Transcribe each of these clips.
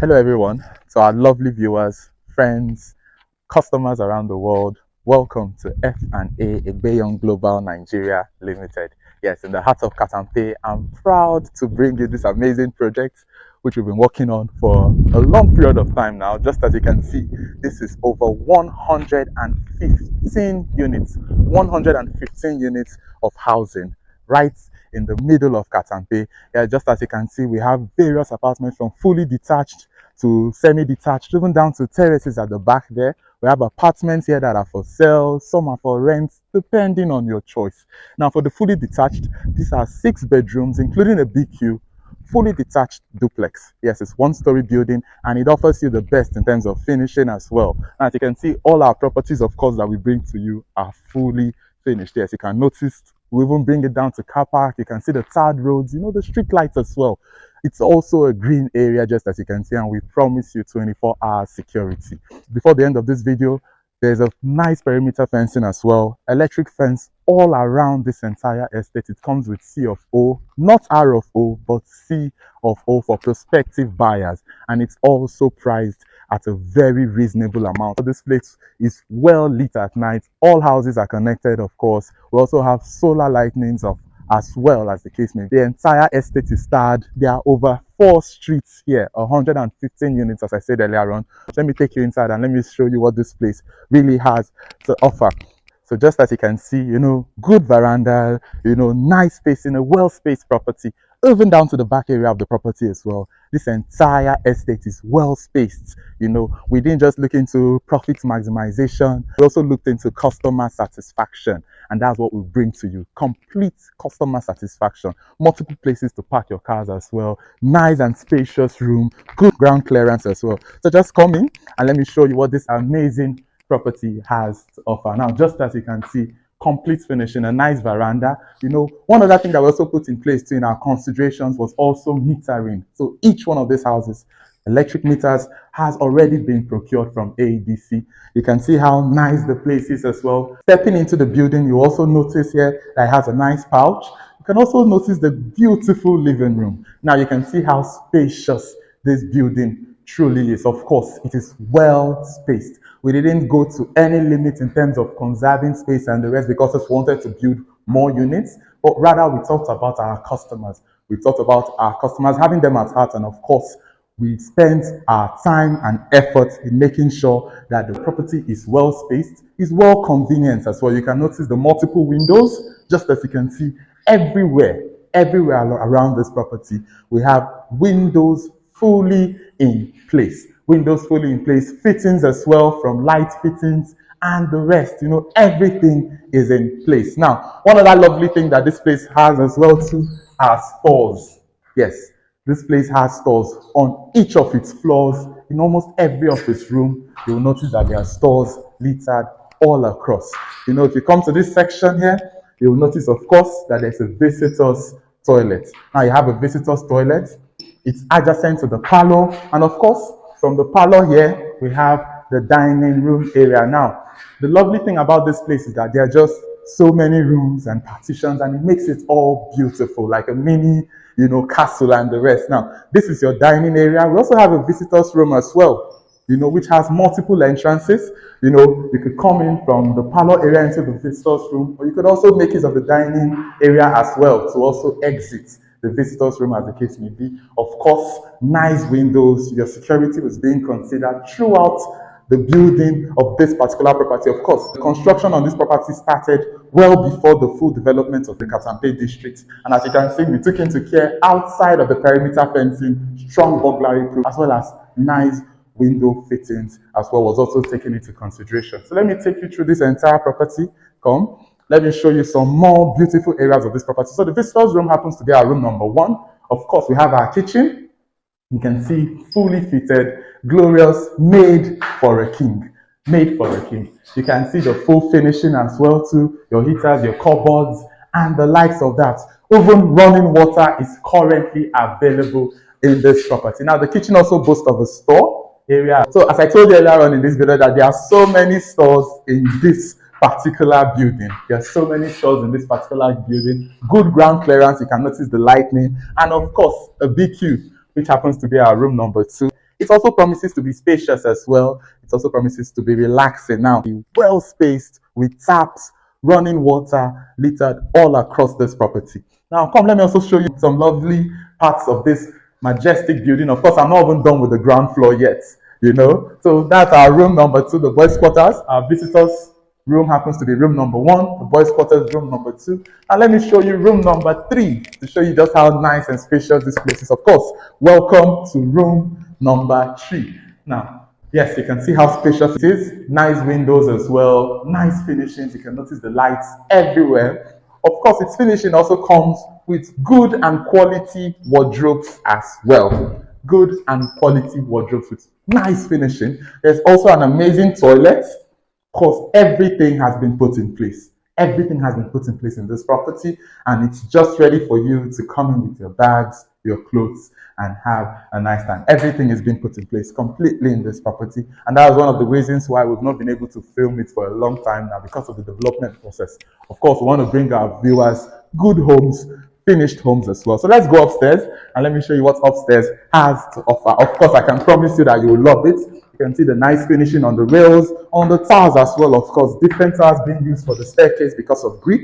Hello everyone, to our lovely viewers, friends, customers around the world. Welcome to F&A faegbeyonglobal Nigeria Limited. Yes, in the heart of Katampe, I'm proud to bring you this amazing project which we've been working on for a long period of time now. Just as you can see, this is over 115 units, 115 units of housing right in the middle of Katampe. Yeah, just as you can see, we have various apartments from fully detached to semi-detached, even down to terraces at the back there. We have apartments here that are for sale, some are for rent, depending on your choice. Now, for the fully detached, these are 6 bedrooms, including a BQ, fully detached duplex. Yes, it's one-story building, and it offers you the best in terms of finishing as well. And as you can see, all our properties, of course, that we bring to you are fully finished. Yes, you can notice we even bring it down to car park. You can see the tarred roads, the street lights as well. It's also a green area, just as you can see, and we promise you 24-hour security. Before the end of this video, there's a nice perimeter fencing as well, electric fence all around this entire estate. It comes with C of O, not R of O, but C of O for prospective buyers, and it's also priced at a very reasonable amount. This place is well lit at night. All houses are connected, of course. We also have solar lightnings as well, as the case may be. The entire estate is starred. There are over 4 streets here, 115 units, as I said earlier on. Let me take you inside and let me show you what this place really has to offer. So just as you can see, good veranda, nice space in a well-spaced property, even down to the back area of the property as well. This entire estate is well-spaced. We didn't just look into profit maximization, we also looked into customer satisfaction. And that's what we bring to you. Complete customer satisfaction. Multiple places to park your cars as well. Nice and spacious room. Good ground clearance as well. So just come in and let me show you what this amazing property has to offer. Now, just as you can see, complete finishing, a nice veranda. One other thing that we also put in place too in our considerations was also metering. So each one of these houses, electric meters, has already been procured from AEDC. You can see how nice the place is as well. Stepping into the building, you also notice here that it has a nice pouch. You can also notice the beautiful living room. Now you can see how spacious this building truly is. Of course, it is well spaced. We didn't go to any limit in terms of conserving space and the rest because we wanted to build more units, but rather we thought about our customers. We thought about our customers, having them at heart, and of course, we spent our time and effort in making sure that the property is well spaced, is well convenient as well. You can notice the multiple windows, just as you can see everywhere around this property. We have windows fully in place. Windows fully in place, fittings as well, from light fittings and the rest. Everything is in place. Now, one other lovely thing that this place has as well too are stores. Yes, this place has stores on each of its floors. In almost every office room, you'll notice that there are stores littered all across. If you come to this section here, you'll notice, of course, that there's a visitor's toilet. Now, you have a visitor's toilet. It's adjacent to the parlor. And of course, from the parlor here, we have the dining room area. Now, the lovely thing about this place is that there are just so many rooms and partitions, and it makes it all beautiful, like a mini, castle and the rest. Now, this is your dining area. We also have a visitor's room as well, which has multiple entrances. You could come in from the parlor area into the visitor's room, or you could also make use of the dining area as well to also exit the visitor's room, as the case may be. Of course, nice windows. Your security was being considered throughout the building of this particular property. Of course, the construction on this property started well before the full development of the Katampe District. And as you can see, we took into care outside of the perimeter fencing, strong burglary proof, as well as nice window fittings as well was also taken into consideration. So let me take you through this entire property. Come. Let me show you some more beautiful areas of this property. So the visitor's room happens to be our room number 1. Of course, we have our kitchen. You can see fully fitted, glorious, made for a king. Made for a king. You can see the full finishing as well too. Your heaters, your cupboards, and the likes of that. Even running water is currently available in this property. Now, the kitchen also boasts of a store area. So as I told you earlier on in this video, that there are so many stores in this particular building. There are so many stores in this particular building. Good ground clearance. You can notice the lighting, and of course a BQ, which happens to be our room number 2. It also promises to be spacious as well. It also promises to be relaxing. Now, well spaced with taps, running water littered all across this property. Now, come, let me also show you some lovely parts of this majestic building. Of course, I'm not even done with the ground floor yet, you know. So that's our room number 2, the boys' quarters. Our visitors' room happens to be room number 1, the boys' quarters room number 2. And let me show you room number 3 to show you just how nice and spacious this place is. Of course, welcome to room number 3. Now, yes, you can see how spacious it is. Nice windows as well, nice finishings. You can notice the lights everywhere. Of course, its finishing also comes with good and quality wardrobes as well. Good and quality wardrobes with nice finishing. There's also an amazing toilet. Of course, everything has been put in place. Everything has been put in place in this property, and it's just ready for you to come in with your bags, your clothes, and have a nice time. Everything is being put in place completely in this property, and that was one of the reasons why we've not been able to film it for a long time now, because of the development process. Of course, we want to bring our viewers good homes, finished homes as well. So let's go upstairs and let me show you what upstairs has to offer. Of course, I can promise you that you will love it. You can see the nice finishing on the rails, on the tiles as well. Of course, different tiles being used for the staircase because of grip,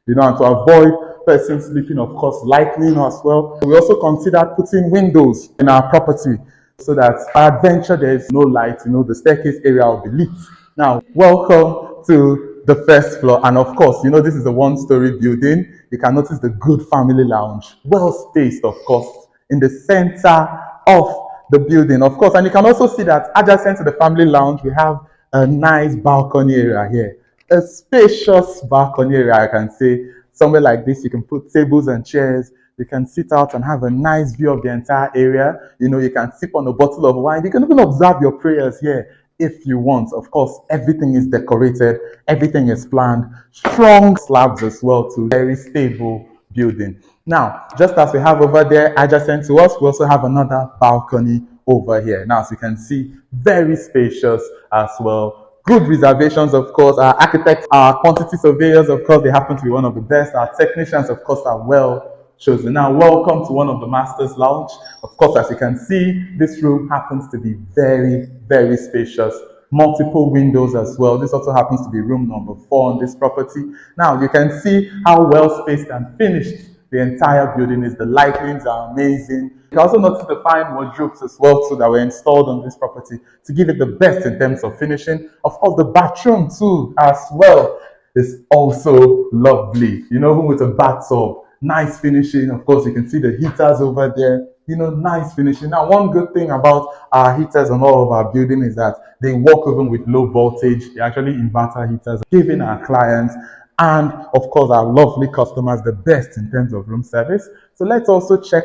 you know, and to avoid persons sleeping, of course, lightning as well. We also considered putting windows in our property so that our adventure, there is no light, you know, the staircase area will be lit. Now, welcome to the first floor. And of course, you know, this is a one-story building. You can notice the good family lounge, well spaced, of course, in the center of the building, of course. And you can also see that adjacent to the family lounge, we have a nice balcony area here. A spacious balcony area, I can say. Somewhere like this, you can put tables and chairs. You can sit out and have a nice view of the entire area. You know, you can sip on a bottle of wine. You can even observe your prayers here if you want. Of course, everything is decorated. Everything is planned. Strong slabs as well, to very stable building. Now, just as we have over there adjacent to us, we also have another balcony over here. Now, as you can see, very spacious as well. Good reservations, of course. Our architects, our quantity surveyors, of course, they happen to be one of the best. Our technicians, of course, are well chosen. Now, welcome to one of the Masters Lounge. Of course, as you can see, this room happens to be very, very spacious. Multiple windows as well. This also happens to be room number 4 on this property. Now, you can see how well spaced and finished the entire building is. The lightings are amazing. You can also notice the fine wardrobes as well, so that were installed on this property to give it the best in terms of finishing. Of course, the bathroom too as well is also lovely. You know, even with a bathtub, nice finishing. Of course, you can see the heaters over there. You know, nice finishing. Now, one good thing about our heaters on all of our building is that they work even with low voltage. They're actually inverter heaters, giving our clients and, of course, our lovely customers the best in terms of room service. So let's also check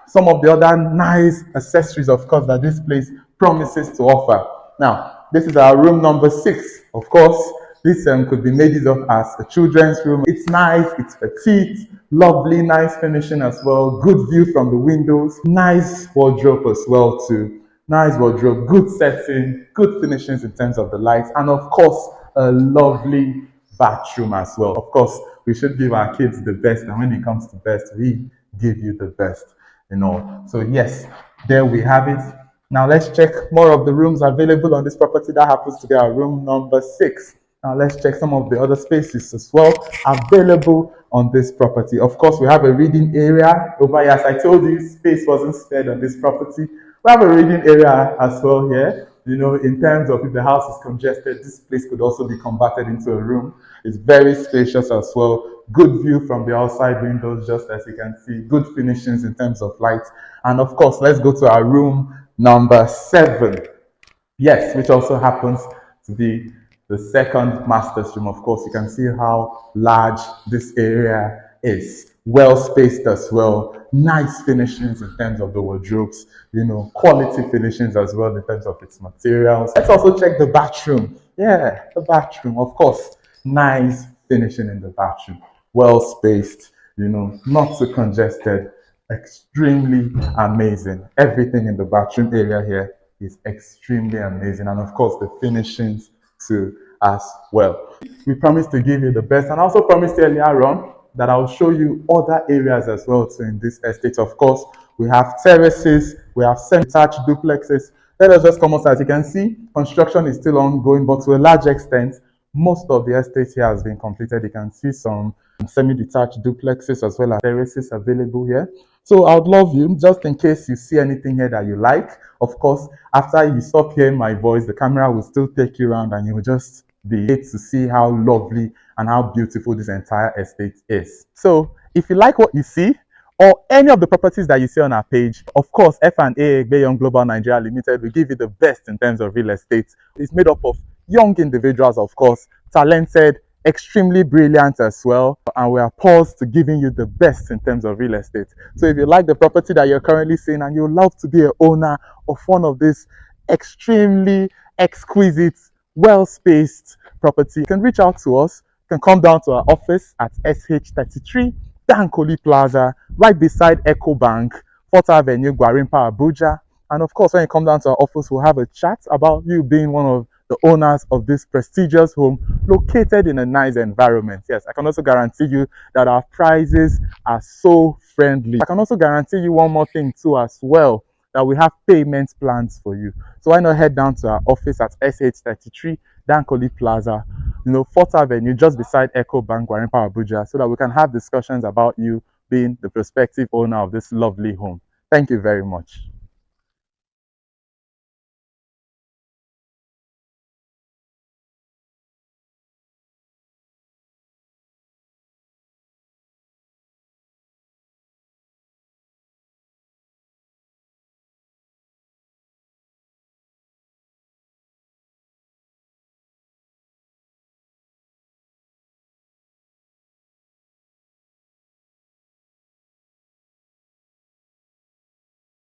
some of the other nice accessories, of course, that this place promises to offer. Now, this is our room number 6. Of course, this could be made use of as a children's room. It's nice, it's petite, lovely, nice finishing as well. Good view from the windows. Nice wardrobe as well too. Nice wardrobe, good setting, good finishings in terms of the lights, and of course, a lovely bathroom as well. Of course, we should give our kids the best, and when it comes to best, we give you the best, you know. So yes, there we have it. Now let's check more of the rooms available on this property. That happens to be our room number 6. Now let's check some of the other spaces as well available on this property. Of course, we have a reading area over here. As I told you, space wasn't spared on this property. We have a reading area as well here. You know, in terms of if the house is congested, this place could also be converted into a room. It's very spacious as well. Good view from the outside windows, just as you can see. Good finishings in terms of light. And of course, let's go to our room number 7. Yes, which also happens to be the second master's room. Of course, you can see how large this area is. Well spaced as well. Nice finishings in terms of the wardrobes. You know, quality finishings as well in terms of its materials. Let's also check the bathroom. Yeah, the bathroom, of course. Nice finishing in the bathroom. Well spaced, you know, not too congested. Extremely amazing. Everything in the bathroom area here is extremely amazing, and of course the finishings too as well. We promise to give you the best, and I also promised earlier on that I'll show you other areas as well too in this estate. Of course, we have terraces, we have semi-detached duplexes. Let us just come outside. As you can see, construction is still ongoing, but to a large extent, most of the estate here has been completed. You can see some semi-detached duplexes as well as terraces available here. So I would love you, just in case you see anything here that you like. Of course, after you stop hearing my voice, the camera will still take you around and you will just be able to see how lovely and how beautiful this entire estate is. So if you like what you see, or any of the properties that you see on our page, of course, F&A faegbeyonglobal Nigeria Limited will give you the best in terms of real estate. It's made up of young individuals, of course, talented, extremely brilliant as well, and we are poised to giving you the best in terms of real estate. So if you like the property that you're currently seeing and you love to be an owner of one of these extremely exquisite, well-spaced property, you can reach out to us. You can come down to our office at SH33 Dankoli Plaza, right beside Echo Bank, 4th Avenue, Gwarinpa, Abuja. And of course, when you come down to our office, we'll have a chat about you being one of the owners of this prestigious home located in a nice environment. Yes, I can also guarantee you that our prices are so friendly. I can also guarantee you one more thing too as well, that we have payment plans for you. So why not head down to our office at SH33 Dankoli Plaza, 4th Avenue, just beside Echo Bank, Gwarinpa, Abuja, so that we can have discussions about you being the prospective owner of this lovely home. Thank you very much.